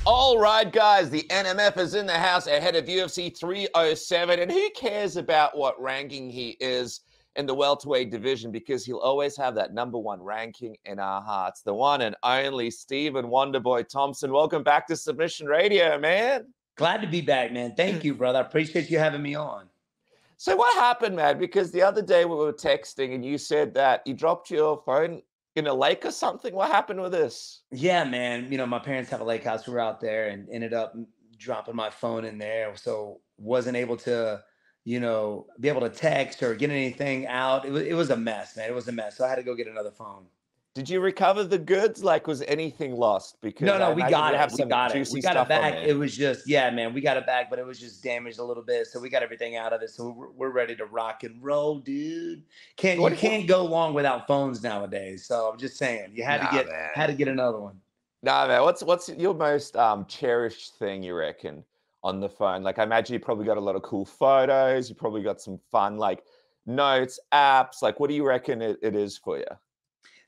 All right, guys, the NMF is in the house ahead of UFC 307. And who cares about what ranking he is in the welterweight division, because he'll always have that #1 ranking in our hearts. The one and only Stephen Wonderboy Thompson. Welcome back to Submission Radio, man. Glad to be back, man. Thank you, brother. I appreciate you having me on. So what happened, man? Because the other day we were texting and you said that you dropped your phone in a lake or something. What happened with this? Yeah, man. You know, my parents have a lake house. We were out there and ended up dropping my phone in there. So wasn't able to, be able to text or get anything out. It was a mess, man. It was a mess. So I had to go get another phone. Did you recover the goods? Like, was anything lost? Because No, we got it. We got it back. It was just, yeah, man, we got it back, but it was just damaged a little bit. So we got everything out of it. So we're ready to rock and roll, dude. You can't go long without phones nowadays. So I'm just saying, you had to get another one. Nah, man. What's your most cherished thing, you reckon, on the phone? Like, I imagine you probably got a lot of cool photos. You probably got some fun, like, notes, apps. Like, what do you reckon it is for you?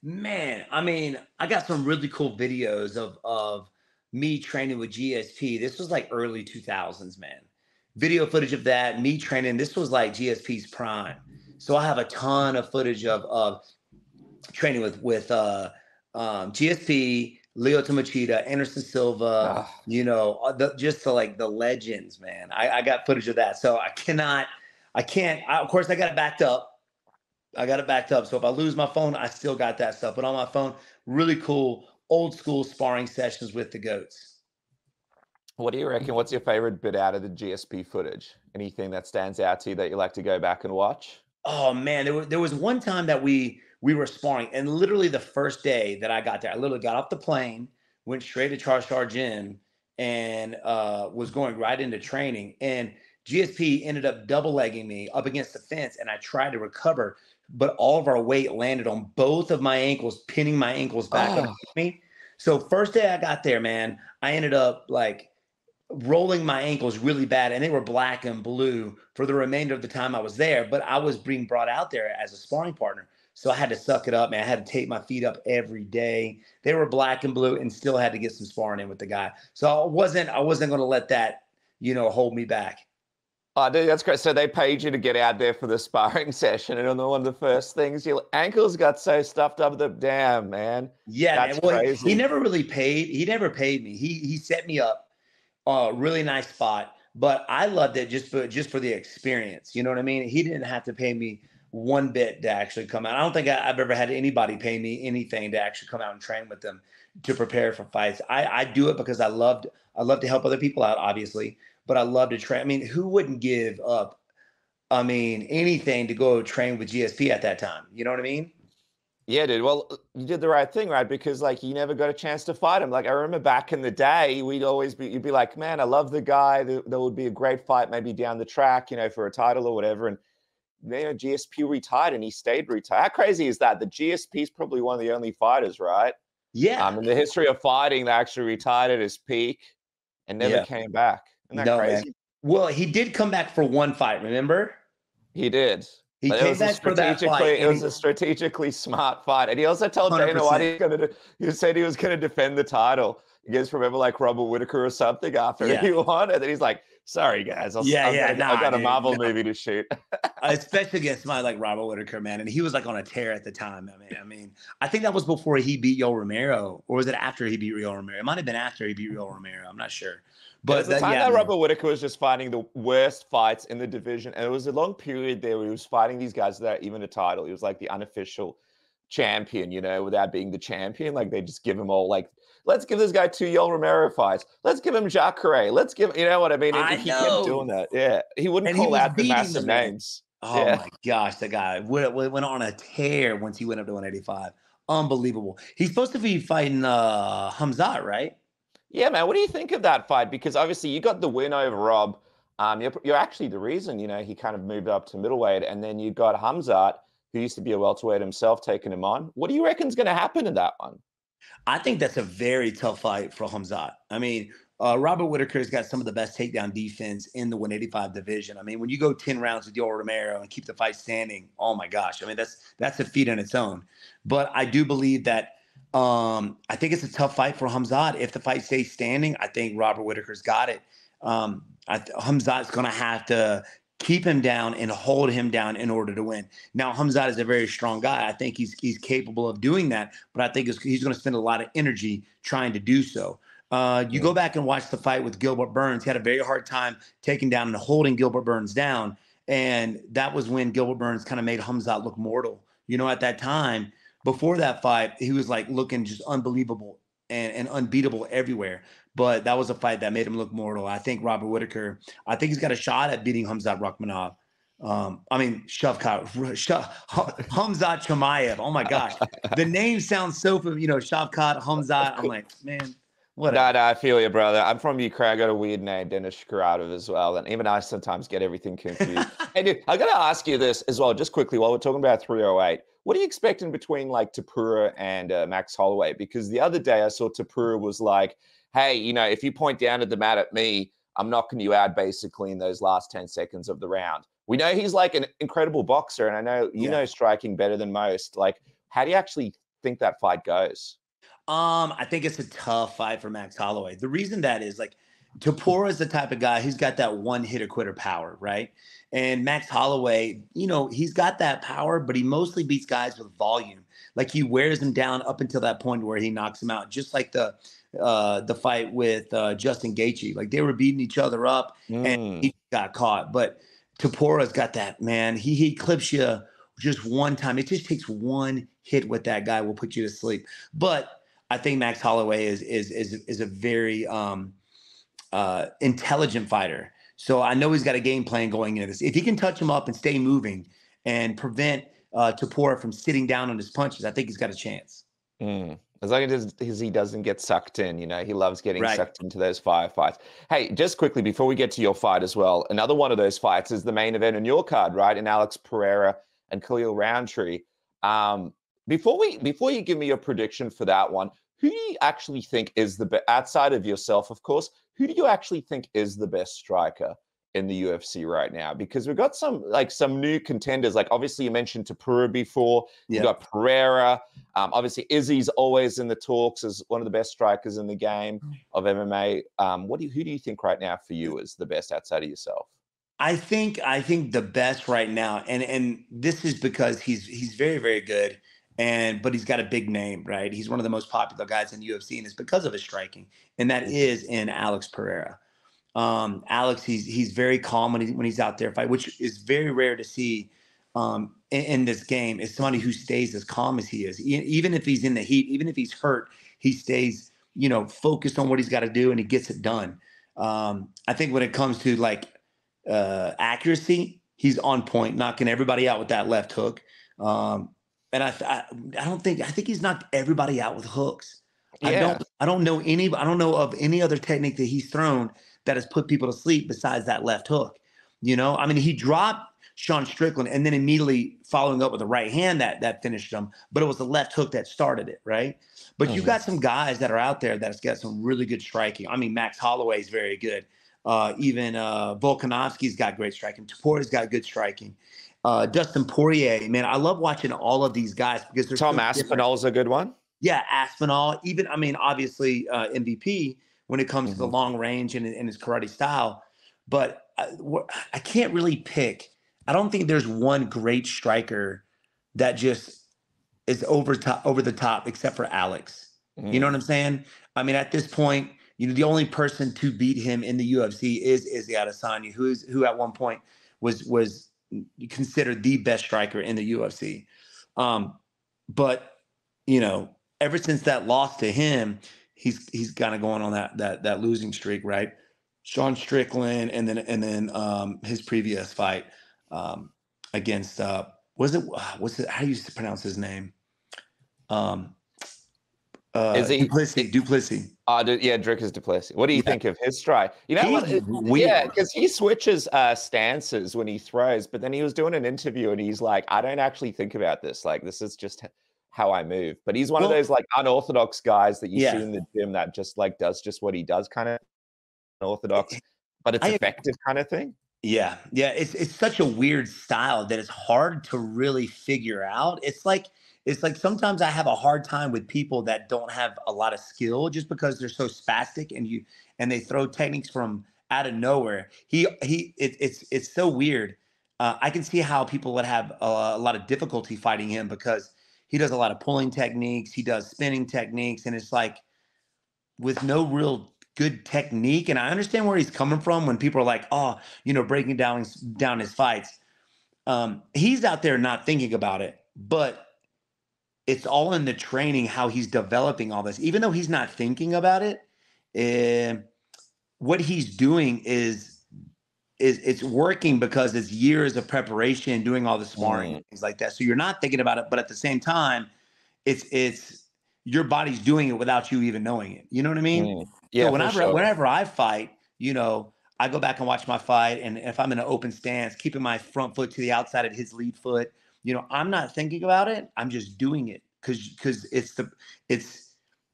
Man, I mean, I got some really cool videos of me training with GSP. This was like early 2000s, man. Video footage of that, me training. This was like GSP's prime. So I have a ton of footage of training with GSP, Leo Machida, Anderson Silva, just the legends, man. I got footage of that. So of course I got it backed up. So if I lose my phone, I still got that stuff. But on my phone, really cool, old school sparring sessions with the GOATs. What do you reckon? What's your favorite bit out of the GSP footage? Anything that stands out to you that you like to go back and watch? Oh, man, there was one time that we were sparring. And literally the first day that I got there, I literally got off the plane, went straight to Charge Gym, and was going right into training. And GSP ended up double legging me up against the fence, and I tried to recover, but all of our weight landed on both of my ankles, pinning my ankles back underneath me. So first day I got there, man, I ended up like rolling my ankles really bad, and they were black and blue for the remainder of the time I was there. But I was being brought out there as a sparring partner, so I had to suck it up, man. I had to tape my feet up every day. They were black and blue, and still had to get some sparring in with the guy. So I wasn't going to let that, hold me back. Oh, dude, that's great. So they paid you to get out there for the sparring session, and one of the first things, your ankles got so stuffed up the damn, man. Yeah, that's crazy. He never really paid. He never paid me. He set me up a really nice spot, but I loved it just for the experience. You know what I mean? He didn't have to pay me one bit to actually come out. I don't think I've ever had anybody pay me anything to actually come out and train with them to prepare for fights. I do it because I love to help other people out, obviously. But I love to train. I mean, who wouldn't give up, anything to go train with GSP at that time? You know what I mean? Yeah, dude. Well, you did the right thing, right? Because, like, you never got a chance to fight him. Like, I remember back in the day, you'd be like, man, I love the guy. There would be a great fight maybe down the track, for a title or whatever. And, GSP retired and he stayed retired. How crazy is that? The GSP is probably one of the only fighters, right? Yeah. In the history of fighting, that actually retired at his peak and never came back. Isn't that crazy? Man. Well, he did come back for one fight, remember? He did. He came back for that fight. It was a strategically smart fight. And he also told 100%. Dana White he said he was going to defend the title. You guys remember, like, Robert Whittaker or something after he won? And then he's like, sorry, guys. I've got a Marvel movie to shoot. Especially against somebody like Robert Whittaker, man. And he was, like, on a tear at the time. I mean, I think that was before he beat Yoel Romero. Or was it after he beat Yoel Romero? It might have been after he beat Yoel Romero. I'm not sure. But the time that Robert Whittaker was just fighting the worst fights in the division. And it was a long period there where he was fighting these guys without even a title. He was like the unofficial champion, without being the champion. Like, they just give him all, like, let's give this guy 2 Yoel Romero fights. Let's give him Jacare. Let's give, you know what I mean? He kept doing that. Yeah. He wouldn't call out the massive names. Oh, my gosh. The guy went on a tear once he went up to 185. Unbelievable. He's supposed to be fighting Khamzat, right? Yeah, man. What do you think of that fight? Because obviously you got the win over Rob. You're actually the reason, he kind of moved up to middleweight. And then you got Khamzat, who used to be a welterweight himself, taking him on. What do you reckon is going to happen in that one? I think that's a very tough fight for Khamzat. I mean, Robert Whittaker's got some of the best takedown defense in the 185 division. I mean, when you go 10 rounds with Yoel Romero and keep the fight standing, oh my gosh. I mean, that's a feat on its own. But I do believe that I think it's a tough fight for Khamzat. If the fight stays standing, I think Robert Whittaker's got it. Khamzat's going to have to keep him down and hold him down in order to win. Now, Khamzat is a very strong guy. I think he's capable of doing that, but I think he's going to spend a lot of energy trying to do so. You go back and watch the fight with Gilbert Burns. He had a very hard time taking down and holding Gilbert Burns down. And that was when Gilbert Burns kind of made Khamzat look mortal. At that time, before that fight, he was like looking just unbelievable and unbeatable everywhere. But that was a fight that made him look mortal. I think Robert Whittaker, I think he's got a shot at beating Khamzat Rakhmonov. Shavkat, Khamzat Chimaev. Oh my gosh. The name sounds so familiar, Shavkat, Khamzat. I'm like, man, whatever. No, I feel you, brother. I'm from Ukraine. I got a weird name, Denis Shkaratov as well. And even I sometimes get everything confused. Hey, dude, I got to ask you this as well, just quickly, while we're talking about 308. What are you expecting between like Tapura and Max Holloway? Because the other day I saw Tapura was like, hey, if you point down at the mat at me, I'm knocking you out basically in those last 10 seconds of the round. We know he's like an incredible boxer, and I know you know striking better than most. Like, how do you actually think that fight goes? I think it's a tough fight for Max Holloway. The reason that is like Tapura is the type of guy who's got that one hitter quitter power, right? And Max Holloway, he's got that power, but he mostly beats guys with volume. Like he wears them down up until that point where he knocks them out, just like the fight with Justin Gaethje. Like they were beating each other up and he got caught. But Tapura's got that, man. He clips you just one time. It just takes one hit with that guy will put you to sleep. But I think Max Holloway is a very intelligent fighter. So I know he's got a game plan going into this. If he can touch him up and stay moving and prevent Tapura from sitting down on his punches, I think he's got a chance. As long as he doesn't get sucked in, he loves getting sucked into those firefights. Hey, just quickly, before we get to your fight as well, another one of those fights is the main event in your card, right? In Alex Pereira and Khalil Roundtree. Before you give me your prediction for that one, who do you actually think is the best, outside of yourself, of course, who do you actually think is the best striker in the UFC right now? Because we've got some new contenders. Like obviously you mentioned Tapura before. You got Pereira. Obviously Izzy's always in the talks as one of the best strikers in the game of MMA. Who do you think right now for you is the best outside of yourself? I think the best right now, and this is because he's very, very good. But he's got a big name, right? He's one of the most popular guys in the UFC, and it's because of his striking, and that is in Alex Pereira. Alex, he's very calm when he's out there fighting, which is very rare to see in this game. Is somebody who stays as calm as he is, even if he's in the heat, even if he's hurt, he stays focused on what he's got to do, and he gets it done. I think when it comes to like accuracy, he's on point, knocking everybody out with that left hook. And I think he's knocked everybody out with hooks. Yeah. I don't know of any other technique that he's thrown that has put people to sleep besides that left hook. He dropped Sean Strickland and then immediately following up with a right hand that finished him, but it was the left hook that started it, right? But you got some guys that are out there that's got some really good striking. Max Holloway is very good. Even Volkanovski's got great striking. Tapura's got good striking. Dustin Poirier, man, I love watching all of these guys because they're Tom Aspinall's a good one. Yeah, Aspinall. Even obviously MVP when it comes to the long range and his karate style. But I can't really pick. I don't think there's one great striker that just is over the top except for Alex. You know what I'm saying? At this point, the only person to beat him in the UFC is Izzy Adesanya, who at one point was considered the best striker in the UFC. But ever since that loss to him, he's kind of going on that losing streak, right? Sean Strickland and then his previous fight against how do you pronounce his name? Duplessis. Dricus Duplessis. What do you think of his strike? Because he switches stances when he throws, but then he was doing an interview and he's like, I don't actually think about this. Like, this is just how I move. But he's one of those like unorthodox guys that you see in the gym that just like does just what he does, kind of unorthodox, but it's effective kind of thing. Yeah. It's such a weird style that it's hard to really figure out. It's like it's like sometimes I have a hard time with people that don't have a lot of skill just because they're so spastic and they throw techniques from out of nowhere. It's so weird. I can see how people would have a lot of difficulty fighting him because he does a lot of pulling techniques. He does spinning techniques. And it's like with no real good technique. And I understand where he's coming from when people are like, oh, breaking down his fights. He's out there not thinking about it, but it's all in the training, how he's developing all this. Even though he's not thinking about it, what he's doing is it's working because it's years of preparation, doing all the sparring and things like that. So you're not thinking about it, but at the same time, it's your body's doing it without you even knowing it. You know what I mean? Yeah. So whenever I fight, I go back and watch my fight, and if I'm in an open stance, keeping my front foot to the outside of his lead foot, I'm not thinking about it. I'm just doing it because it's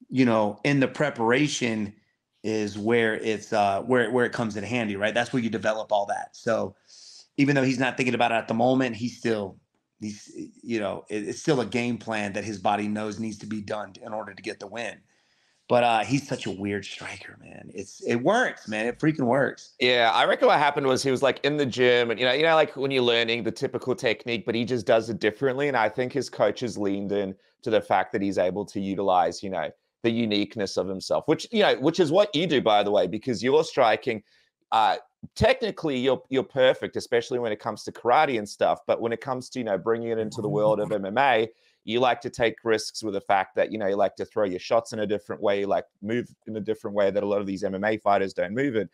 in the preparation is where it's where it comes in handy, right? That's where you develop all that. So even though he's not thinking about it at the moment, it's still a game plan that his body knows needs to be done in order to get the win. But he's such a weird striker, man. It works, man. It freaking works. Yeah, I reckon what happened was he was like in the gym, and like when you're learning the typical technique, but he just does it differently. And I think his coaches leaned in to the fact that he's able to utilize, the uniqueness of himself, which is what you do, by the way, because you're striking. Technically, you're perfect, especially when it comes to karate and stuff. But when it comes to bringing it into the world of MMA, you like to take risks with the fact that you like to throw your shots in a different way, you like move in a different way that a lot of these MMA fighters don't move in,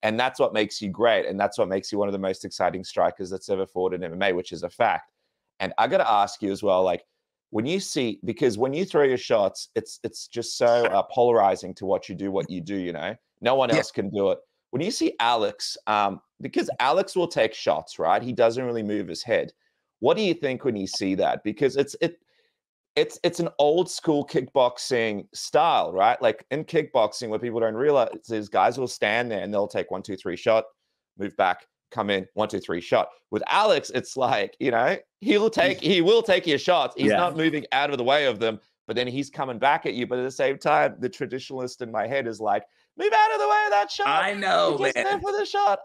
and that's what makes you great, and that's what makes you one of the most exciting strikers that's ever fought in MMA, which is a fact. And I got to ask you as well, like, because when you throw your shots, it's just so polarizing to what you do. No one else can do it. When you see Alex, because Alex will take shots, right? He doesn't really move his head. What do you think when you see that? Because it's an old school kickboxing style, right? Like in kickboxing, what people don't realize is guys will stand there and they'll take 1, 2, 3 shot, move back, come in, 1, 2, 3 shot. With Alex, it's like, he will take your shots. He's not moving out of the way of them, but then he's coming back at you. But at the same time, the traditionalist in my head is like, move out of the way of that shot. I know, man. Just there for the shot.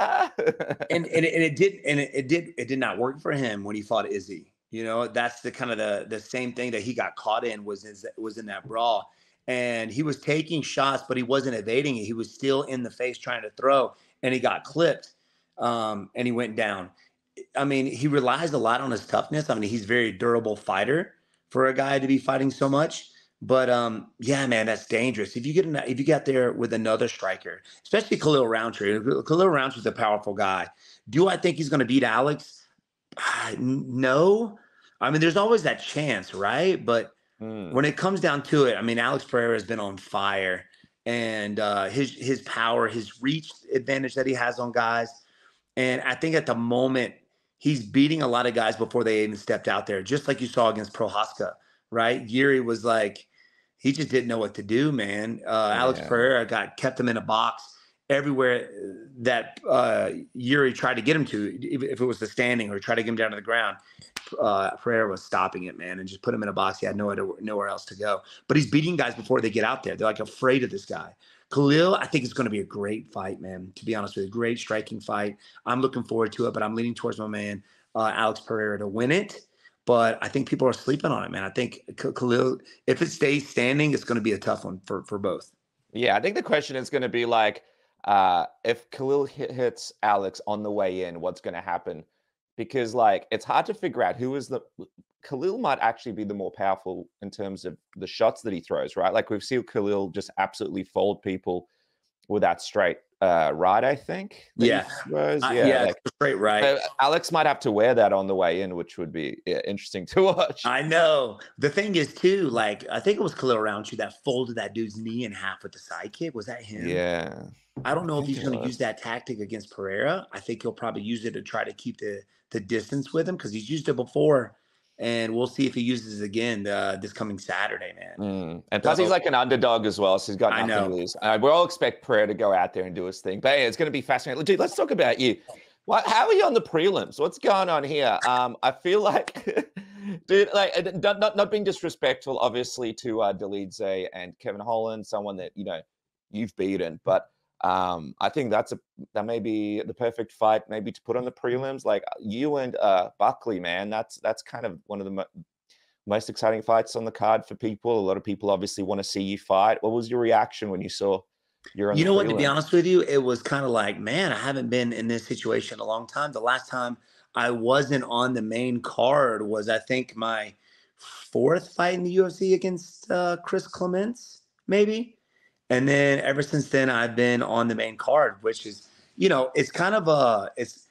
and it did not work for him when he fought Izzy. That's the kind of the same thing that he got caught in was in that brawl. And he was taking shots, but he wasn't evading it. He was still in the face trying to throw, and he got clipped. And he went down. I mean, he relies a lot on his toughness. I mean, he's a very durable fighter for a guy to be fighting so much. But yeah, man, that's dangerous. If you get there with another striker, especially Khalil Roundtree. Khalil Roundtree's a powerful guy. Do I think he's going to beat Alex? No. I mean, there's always that chance, right? But when it comes down to it, I mean, Alex Pereira has been on fire, and his power, his reach advantage that he has on guys. And I think at the moment, he's beating a lot of guys before they even stepped out there, just like you saw against Prohaska, right? Yuri was like, he just didn't know what to do, man. Alex Pereira kept him in a box everywhere that Yuri tried to get him to, if it was the standing or try to get him down to the ground. Pereira was stopping it, man, and just put him in a box. He had nowhere else to go. But he's beating guys before they get out there. They're like afraid of this guy. Khalil, I think it's going to be a great fight, man, to be honest with you. Great striking fight. I'm looking forward to it, but I'm leaning towards my man, Alex Pereira, to win it. But I think people are sleeping on it, man. I think Khalil, if it stays standing, it's going to be a tough one for both. Yeah, I think the question is going to be like, if Khalil hits Alex on the way in, what's going to happen? Because like it's hard to figure out Khalil might actually be the more powerful in terms of the shots that he throws, right? Like we've seen Khalil just absolutely fold people with that straight right, I think. Yeah. Like, straight right. Alex might have to wear that on the way in, which would be interesting to watch. I know. The thing is, too, like, I think it was Khalil Roundtree that folded that dude's knee in half with the side kick. Was that him? Yeah. I don't know if he's going to use that tactic against Pereira. I think he'll probably use it to try to keep the distance with him because he's used it before. And we'll see if he uses it again this coming Saturday, man. And plus, he's like an underdog as well, so he's got nothing to lose. We all expect Pereira to go out there and do his thing. But hey, it's going to be fascinating. Dude, let's talk about you. How are you on the prelims? What's going on here? I feel like Dude, like, not being disrespectful, obviously, to Delize and Kevin Holland, someone that, you know, you've beaten, but I think that may be the perfect fight, maybe to put on the prelims. Like you and Buckley, man, that's kind of one of the most exciting fights on the card for people. A lot of people obviously want to see you fight. What was your reaction when you saw you're on You the know what? To be prelims? honest with you, it was kind of like, man, I haven't been in this situation in a long time. The last time I wasn't on the main card was, I think, my fourth fight in the UFC against Chris Clements, maybe. And then ever since then, I've been on the main card, which is, you know, it's kind of it's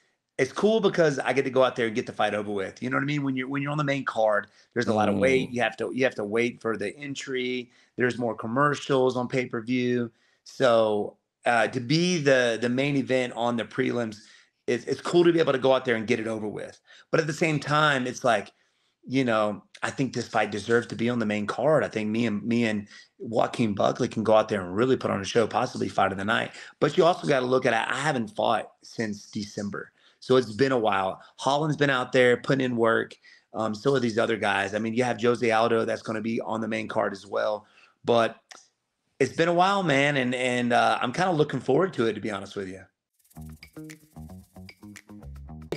cool because I get to go out there and get the fight over with. You know what I mean? When you're on the main card, there's a lot of wait. Mm. You have to wait for the entry. There's more commercials on pay-per-view. So to be the main event on the prelims, it's cool to be able to go out there and get it over with. But at the same time, it's like, you know, I think this fight deserves to be on the main card. I think me and Joaquin Buckley can go out there and really put on a show, possibly fight of the night. But you also got to look at it. I haven't fought since December, so it's been a while. Holland's been out there putting in work. So are these other guys. I mean, you have Jose Aldo that's going to be on the main card as well. But it's been a while, man, and I'm kind of looking forward to it, to be honest with you.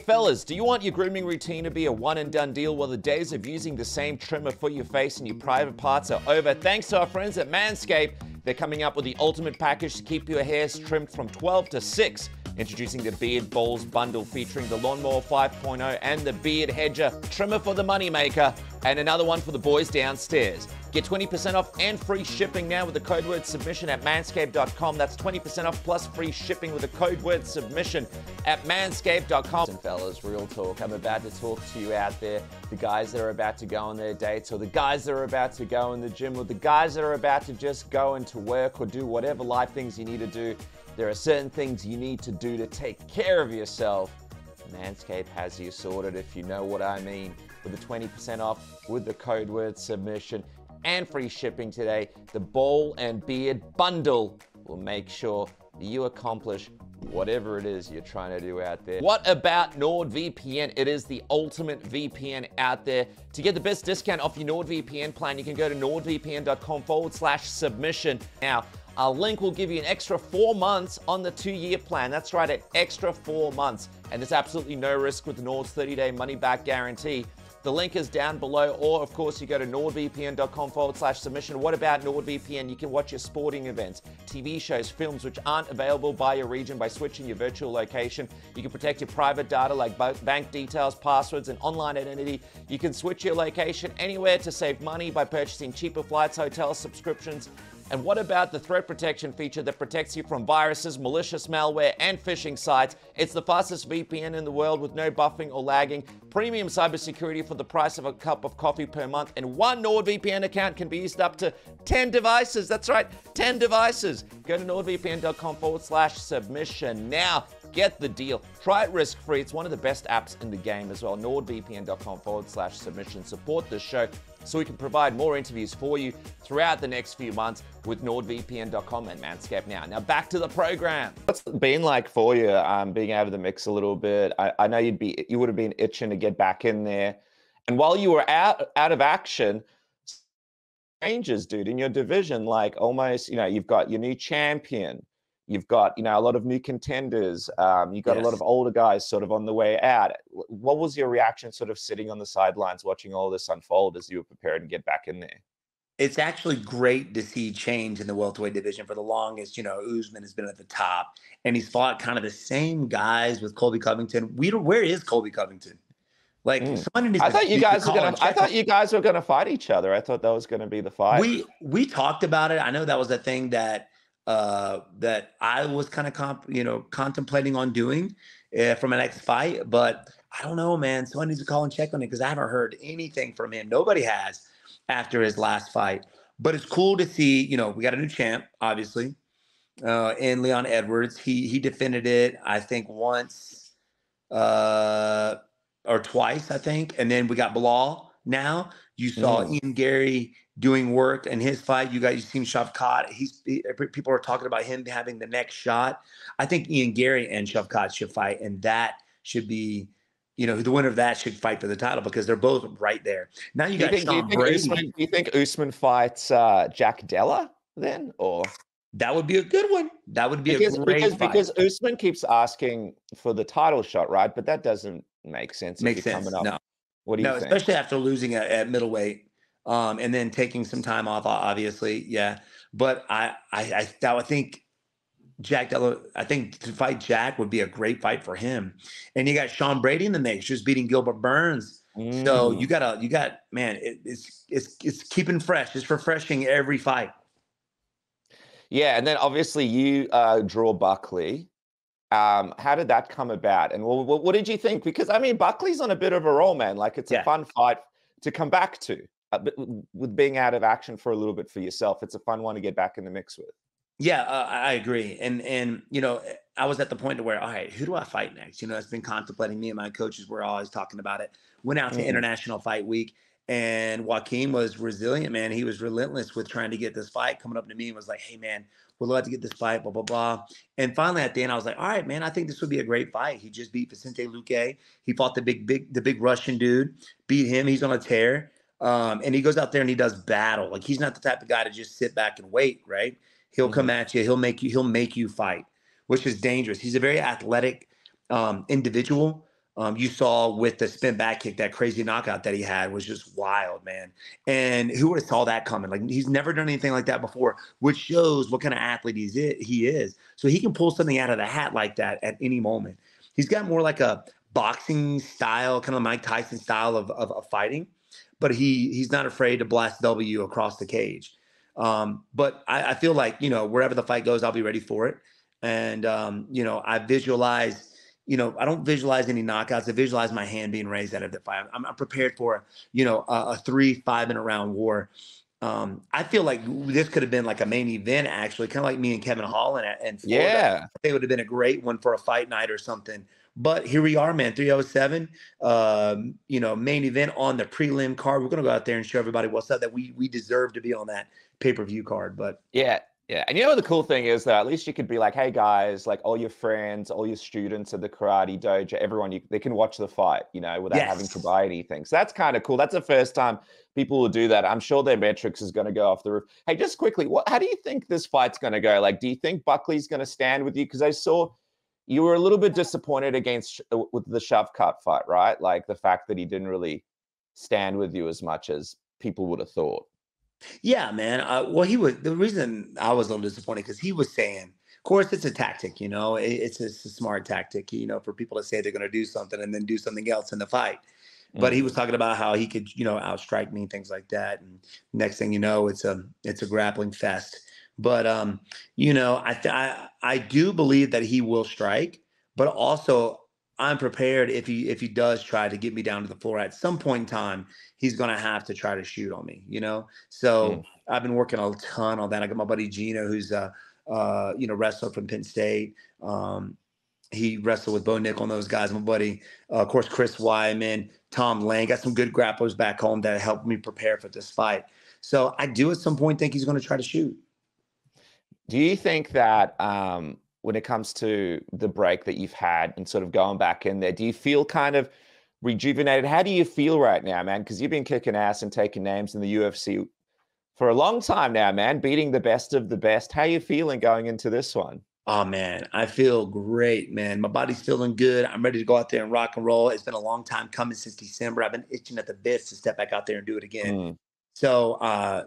Fellas, do you want your grooming routine to be a one-and-done deal? Well, the days of using the same trimmer for your face and your private parts are over. Thanks to our friends at MANSCAPED, they're coming up with the ultimate package to keep your hairs trimmed from 12 to 6. Introducing the Beard Balls bundle featuring the Lawnmower 5.0 and the Beard Hedger trimmer for the moneymaker, and another one for the boys downstairs. Get 20% off and free shipping now with the code word submission at manscaped.com. That's 20% off plus free shipping with the code word submission at manscaped.com. And fellas, real talk. I'm about to talk to you out there, the guys that are about to go on their dates, or the guys that are about to go in the gym, or the guys that are about to just go into work or do whatever life things you need to do. There are certain things you need to do to take care of yourself. Manscaped has you sorted, if you know what I mean. With the 20% off with the code word submission and free shipping today, the Ball and Beard bundle will make sure you accomplish whatever it is you're trying to do out there. What about NordVPN? It is the ultimate VPN out there. To get the best discount off your NordVPN plan, you can go to nordvpn.com/submission. Now, our link will give you an extra 4 months on the 2-year plan. That's right, an extra 4 months. And there's absolutely no risk with the Nord's 30-day money-back guarantee. The link is down below, or of course you go to nordvpn.com/submission. What about NordVPN? You can watch your sporting events, TV shows, films which aren't available by your region by switching your virtual location. You can protect your private data like bank details, passwords, and online identity. You can switch your location anywhere to save money by purchasing cheaper flights, hotels, subscriptions. And what about the threat protection feature that protects you from viruses, malicious malware, and phishing sites? It's the fastest VPN in the world with no buffering or lagging. Premium cybersecurity for the price of a cup of coffee per month. And one NordVPN account can be used up to 10 devices. That's right, 10 devices. Go to nordvpn.com/submission now. Get the deal. Try it risk-free. It's one of the best apps in the game as well. nordvpn.com/submission. Support this show so we can provide more interviews for you throughout the next few months with nordvpn.com and Manscaped now. Now back to the program. What's it been like for you being out of the mix a little bit? I know you would have been itching to get back in there. And while you were out of action, changes, dude, in your division, like almost, you know, you've got your new champion. You've got, you know, a lot of new contenders. You've got a lot of older guys sort of on the way out. What was your reaction sort of sitting on the sidelines watching all this unfold as you were preparing to get back in there? It's actually great to see change in the welterweight division. For the longest, you know, Usman has been at the top, and he's fought kind of the same guys with Colby Covington. Where is Colby Covington? Like, someone needs I thought you guys were gonna. I thought him. you guys were gonna fight each other. I thought that was gonna be the fight. We talked about it. I know that was a thing that that I was kind of contemplating on doing from an next fight, but I don't know, man. Someone needs to call and check on it because I haven't heard anything from him. Nobody has after his last fight. But it's cool to see. You know, we got a new champ, obviously, in Leon Edwards. He defended it, I think, once or twice, I think, and then we got Belal. Now you saw Ian Gary doing work in his fight. You seen Shavkat. People are talking about him having the next shot. I think Ian Gary and Shavkat should fight, and that should be the winner of that should fight for the title because they're both right there. Now you got Sean Brady. Do you think Usman fights Jack Della then, or that would be a good one? That would be a great fight. Because Usman keeps asking for the title shot, right? But that doesn't make sense. Makes sense. Coming up. No. What do you think? Especially after losing at middleweight, and then taking some time off, obviously. Yeah. But I think Jack Della, I think to fight Jack would be a great fight for him. And you got Sean Brady in the mix, just beating Gilbert Burns. So you got man, it's keeping fresh. It's refreshing every fight. Yeah, and then obviously you draw Buckley. How did that come about? And what did you think? Because I mean, Buckley's on a bit of a roll, man. Like it's a fun fight to come back to. With being out of action for a little bit for yourself, it's a fun one to get back in the mix with. Yeah, I agree. And I was at the point where, all right, who do I fight next? It's been contemplating. Me and my coaches were always talking about it. Went out to International Fight Week, and Joaquin was resilient, man. He was relentless with trying to get this fight. Coming up to me and was like, hey, man, we'd love to get this fight, blah, blah, blah. And finally at the end, I was like, all right, man, I think this would be a great fight. He just beat Vicente Luque. He fought the big Russian dude, beat him. He's on a tear. And he goes out there and he does battle. Like he's not the type of guy to just sit back and wait, right? He'll come at you. He'll make you fight, which is dangerous. He's a very athletic individual. You saw with the spin back kick, that crazy knockout that he had was just wild, man. And who would have saw that coming? Like he's never done anything like that before, which shows what kind of athlete he is. So he can pull something out of the hat like that at any moment. He's got more like a boxing style, kind of Mike Tyson style of fighting, but he's not afraid to blast W across the cage. But I feel like, wherever the fight goes, I'll be ready for it. And, I visualize, I don't visualize any knockouts. I visualize my hand being raised out of the fight. I'm prepared for, a 3-5 round war. I feel like this could have been like a main event, actually, kind of like me and Kevin Holland and Florida. Yeah. I think it would have been a great one for a fight night or something. But here we are, man, 307, main event on the prelim card. We're going to go out there and show everybody what's up, that we deserve to be on that pay-per-view card. But yeah. And the cool thing is that at least you could be like, hey guys, like all your friends, all your students at the karate dojo, everyone, they can watch the fight, without having to buy anything. So that's kind of cool. That's the first time people will do that. I'm sure their metrics is going to go off the roof. Hey, just quickly, how do you think this fight's going to go? Like, do you think Buckley's going to stand with you? Because I saw you were a little bit disappointed with the Shavkat fight, right? Like the fact that he didn't really stand with you as much as people would have thought. Yeah, man. The reason I was a little disappointed because he was saying, of course, it's a tactic, it's a smart tactic, for people to say they're going to do something and then do something else in the fight. But he was talking about how he could, outstrike me, things like that. And next thing you know, it's a grappling fest. But, I do believe that he will strike, but also I'm prepared if he does try to get me down to the floor at some point in time, he's going to have to try to shoot on me, So I've been working a ton on that. I got my buddy Gino, who's wrestler from Penn State. He wrestled with Bo Nickel and those guys. My buddy, of course, Chris Wyman, Tom Lang, got some good grapplers back home that helped me prepare for this fight. So I do at some point think he's going to try to shoot. Do you think that when it comes to the break that you've had and sort of going back in there, do you feel kind of rejuvenated? How do you feel right now, man? Because you've been kicking ass and taking names in the UFC for a long time now, man, beating the best of the best. How are you feeling going into this one? Oh, man, I feel great, man. My body's feeling good. I'm ready to go out there and rock and roll. It's been a long time coming since December. I've been itching at the bits to step back out there and do it again. So,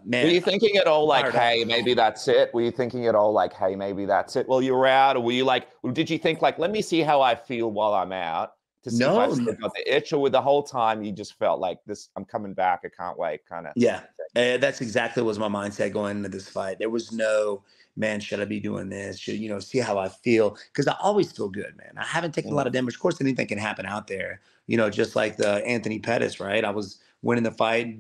man. Were you thinking at all like, hey, maybe that's it? Were you thinking at all like, hey, maybe that's it? Well, you were out, or were you like, did you think like, let me see how I feel while I'm out to see if I still got the itch, or with the whole time you just felt like this, I'm coming back, I can't wait, kind of? Yeah, that's exactly what was my mindset going into this fight. There was no, man, should I be doing this? Should, see how I feel? Because I always feel good, man. I haven't taken a lot of damage. Of course, anything can happen out there, just like the Anthony Pettis, right? I was winning the fight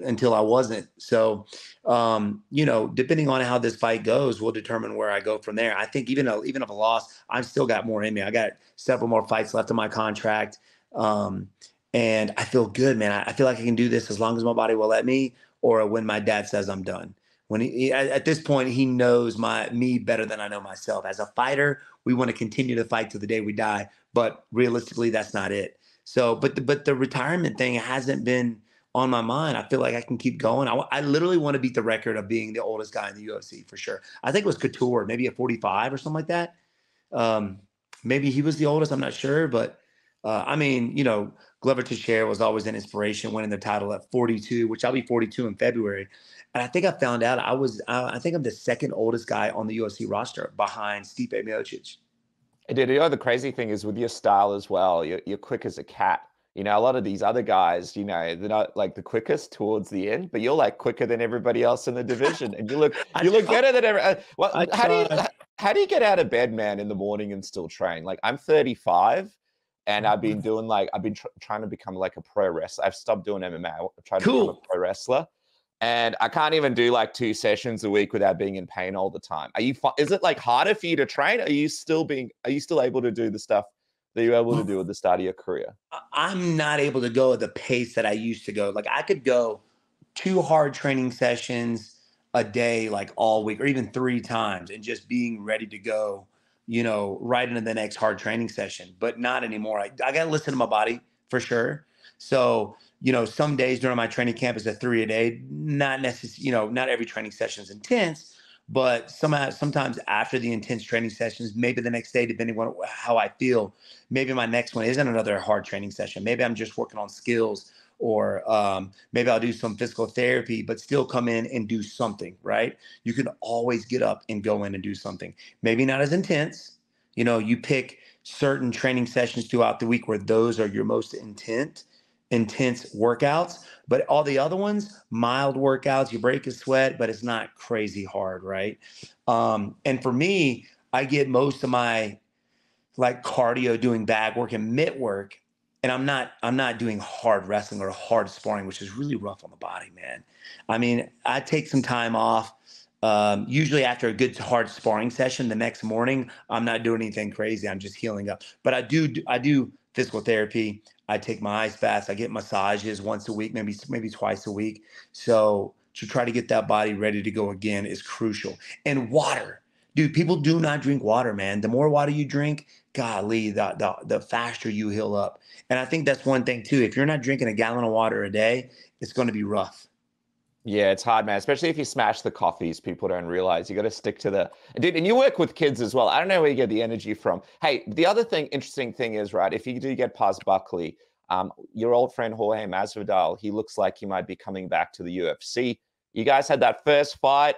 until I wasn't. So, depending on how this fight goes, will determine where I go from there. I think even if I lost, I've still got more in me. I got several more fights left in my contract. And I feel good, man. I feel like I can do this as long as my body will let me, or when my dad says I'm done. When at this point, he knows me better than I know myself. As a fighter, we want to continue to fight to the day we die, but realistically, that's not it. So, but the retirement thing hasn't been on my mind. I feel like I can keep going. I literally want to beat the record of being the oldest guy in the UFC for sure. I think it was Couture, maybe at 45 or something like that. Um, Maybe he was the oldest. I'm not sure, but I mean, Glover Teixeira was always an inspiration, winning the title at 42, which I'll be 42 in February. And I think I found out I think I'm the second oldest guy on the UFC roster behind Stipe Miocic. Dude, the crazy thing is with your style as well, you're quick as a cat. A lot of these other guys, they're not like the quickest towards the end, but you're like quicker than everybody else in the division, and you look better than well, how do you get out of bed, man, in the morning and still train? Like I'm 35, and I've been doing trying to become like a pro wrestler. I've stopped doing MMA. I've tried to become a pro wrestler. And I can't even do like 2 sessions a week without being in pain all the time. Is it like harder for you to train? Are you still able to do the stuff that you're able to do at the start of your career? I'm not able to go at the pace that I used to go. Like I could go 2 hard training sessions a day, like all week, or even 3 times, and just being ready to go, right into the next hard training session, but not anymore. I got to listen to my body for sure. So, some days during my training camp is a 3 a day, not necessarily, not every training session is intense, but sometimes after the intense training sessions, maybe the next day, depending on how I feel, maybe my next one isn't another hard training session. Maybe I'm just working on skills, or maybe I'll do some physical therapy, but still come in and do something, right? You can always get up and go in and do something. Maybe not as intense. You pick certain training sessions throughout the week where those are your most intense workouts, but all the other ones, mild workouts, you break a sweat, but it's not crazy hard, right? And for me, I get most of my like cardio doing bag work and mitt work, and I'm not doing hard wrestling or hard sparring, which is really rough on the body, man. I mean, I take some time off. Usually after a good hard sparring session, the next morning, I'm not doing anything crazy. I'm just healing up. But I do physical therapy. I take my ice baths. I get massages once a week, maybe twice a week. So to try to get that body ready to go again is crucial. And water, dude. People do not drink water, man. The more water you drink, golly, the faster you heal up. And I think that's one thing too. If you're not drinking a gallon of water a day, it's going to be rough. Yeah, it's hard, man. Especially if you smash the coffees, people don't realize you got to stick to dude. And you work with kids as well. I don't know where you get the energy from. Hey, the other interesting thing is, right? If you do get past Buckley, your old friend Jorge Masvidal, he looks like he might be coming back to the UFC. You guys had that first fight.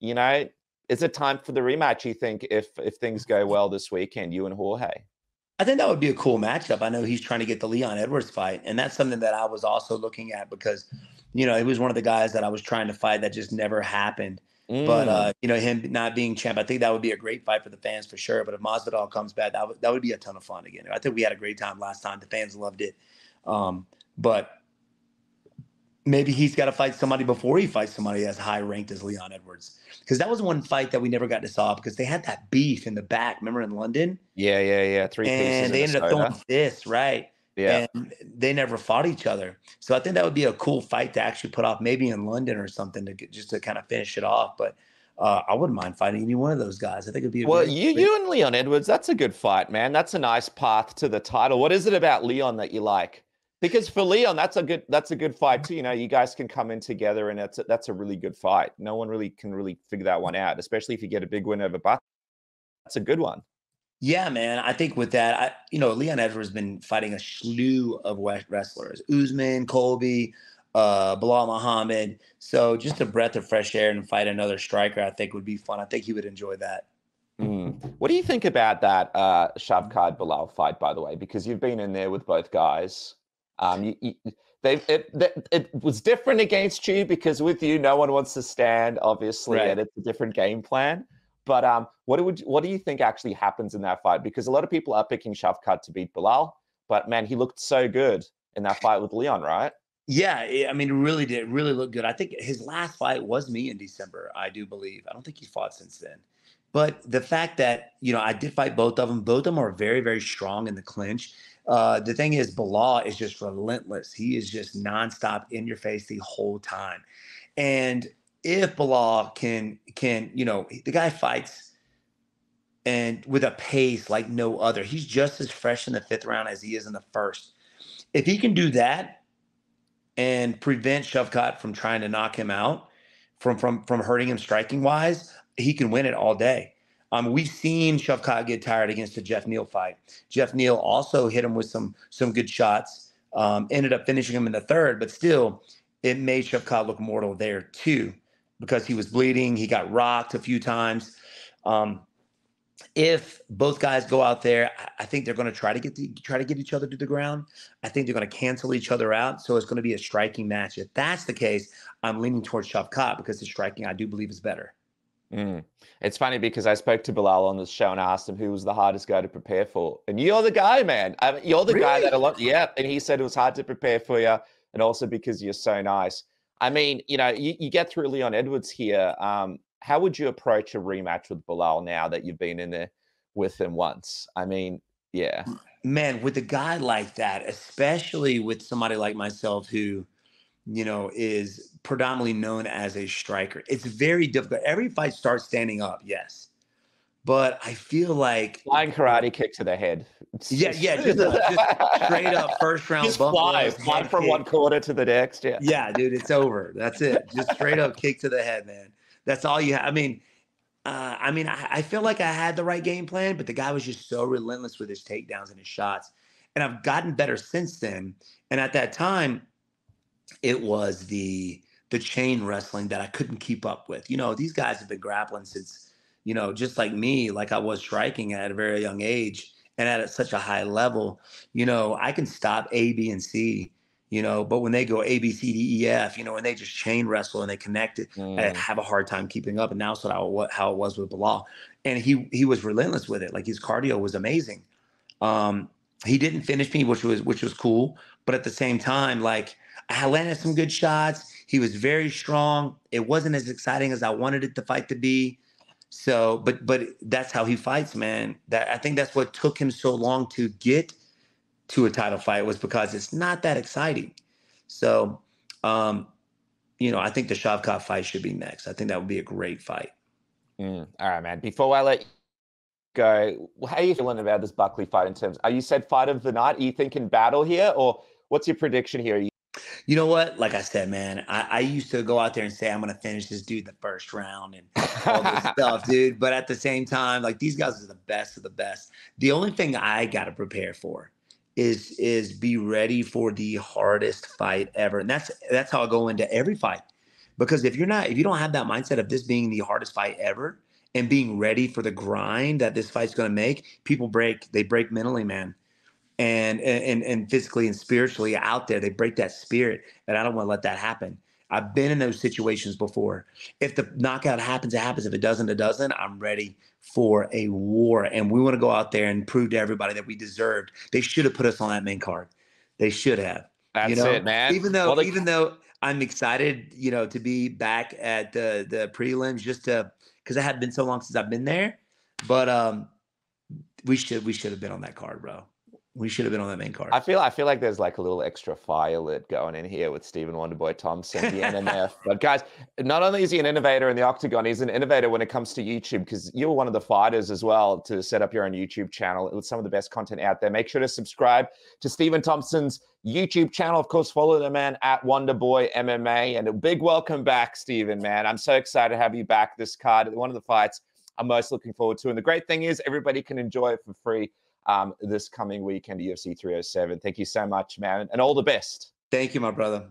Is it time for the rematch? You think if things go well this weekend, you and Jorge? I think that would be a cool matchup. I know he's trying to get the Leon Edwards fight, and that's something that I was also looking at because, he was one of the guys that I was trying to fight that just never happened. But him not being champ, I think that would be a great fight for the fans for sure. But if Masvidal comes back, that would be a ton of fun again. I think we had a great time last time. The fans loved it. But maybe he's got to fight somebody before he fights somebody as high ranked as Leon Edwards. Because that was one fight that we never got to saw because they had that beef in the back. Remember in London? Yeah. 3 pieces. And they ended up throwing fists, right? Yeah. And they never fought each other. So I think that would be a cool fight to actually put off, maybe in London or something, just to kind of finish it off. But I wouldn't mind fighting any one of those guys. I think it'd be you and Leon Edwards. That's a good fight, man. That's a nice path to the title. What is it about Leon that you like? Because for Leon, that's a good fight too. You guys can come in together, and that's a really good fight. No one really can figure that one out, especially if you get a big win over Buckley. That's a good one. Yeah, man. I think with that, Leon Edwards has been fighting a slew of wrestlers: Usman, Colby, Belal Muhammad. So just a breath of fresh air and fight another striker, I think would be fun. I think he would enjoy that. What do you think about that Shavkat Belal fight, by the way? Because you've been in there with both guys. It was different against you because with you, no one wants to stand, obviously, right. And it's a different game plan. But what do you think actually happens in that fight? Because a lot of people are picking Shavkat to beat Belal, but man, he looked so good in that fight with Leon, right? Yeah, I mean, it really did really look good. I think his last fight was me in December, I do believe. I don't think he's fought since then. But the fact that, I did fight both of them are very, very strong in the clinch. The thing is, Belal is just relentless. He is just nonstop in your face the whole time. And if Belal can, the guy fights and with a pace like no other. He's just as fresh in the 5th round as he is in the first. If he can do that and prevent Shavkat from trying to knock him out, from hurting him striking wise, he can win it all day. We've seen Shavkat get tired against the Jeff Neal fight. Jeff Neal also hit him with some good shots. Ended up finishing him in the third, but still, it made Shavkat look mortal there too, because he was bleeding. He got rocked a few times. If both guys go out there, I think they're going to try to get each other to the ground. I think they're going to cancel each other out. So it's going to be a striking match. If that's the case, I'm leaning towards Shavkat because the striking, I do believe, is better. It's funny because I spoke to Belal on this show and I asked him who was the hardest guy to prepare for. And you're the guy, man. I mean, you're the guy that a lot. Yeah. And he said it was hard to prepare for you. And also because you're so nice. I mean, you know, you get through Leon Edwards here. How would you approach a rematch with Belal now that you've been in there with him once? I mean, yeah. Man, with a guy like that, especially with somebody like myself who, you know, is predominantly known as a striker, it's very difficult. Every fight starts standing up, yes. But I feel like flying karate kick to the head. Just straight up first round. Just fly from one quarter to the next. Yeah. Yeah, dude, it's over. That's it. Just straight up kick to the head, man. That's all you have. I feel like I had the right game plan, but the guy was just so relentless with his takedowns and his shots. And I've gotten better since then. And at that time, it was the chain wrestling that I couldn't keep up with. You know, these guys have been grappling since, you know, just like me, like I was striking at a very young age and at such a high level. You know, I can stop A, B, and C, you know, but when they go A, B, C, D, E, F, you know, when they just chain wrestle and they connect it, I have a hard time keeping up. And now it's how it was with Belal. And he was relentless with it. Like his cardio was amazing. He didn't finish me, which was cool. But at the same time, like I landed some good shots. He was very strong. It wasn't as exciting as I wanted it the fight to be. So, but that's how he fights, man. I think that's what took him so long to get to a title fight, was because it's not that exciting. So, you know, I think the Shavkat fight should be next. I think that would be a great fight. All right, man. Before I let you go, how are you feeling about this Buckley fight in terms? You said fight of the night. Are you thinking battle here, or what's your prediction here? You know what? Like I said, man, I used to go out there and say, I'm going to finish this dude in the first round and all this stuff, dude. But at the same time, like these guys are the best of the best. The only thing I got to prepare for is be ready for the hardest fight ever. And that's how I go into every fight. Because if you don't have that mindset of this being the hardest fight ever and being ready for the grind that this fight's going to make, people break mentally, man. And physically and spiritually out there, they break that spirit, and I don't want to let that happen. I've been in those situations before. If the knockout happens, it happens. If it doesn't, it doesn't. I'm ready for a war, and we want to go out there and prove to everybody that we deserved. They should have put us on that main card. They should have. That's it, man. Even though I'm excited, you know, to be back at the prelims, just because it had been so long since I've been there. But we should have been on that card, bro. We should have been on that main card. I feel like there's like a little extra fire lit going in here with Stephen Wonderboy Thompson, the NMF. But guys, not only is he an innovator in the octagon, he's an innovator when it comes to YouTube, because you were one of the fighters as well to set up your own YouTube channel with some of the best content out there. Make sure to subscribe to Stephen Thompson's YouTube channel. Of course, follow the man at Wonderboy MMA. And a big welcome back, Stephen, man. I'm so excited to have you back this card. One of the fights I'm most looking forward to. And the great thing is everybody can enjoy it for free this coming weekend, UFC 307. Thank you so much, man, and all the best. Thank you, my brother.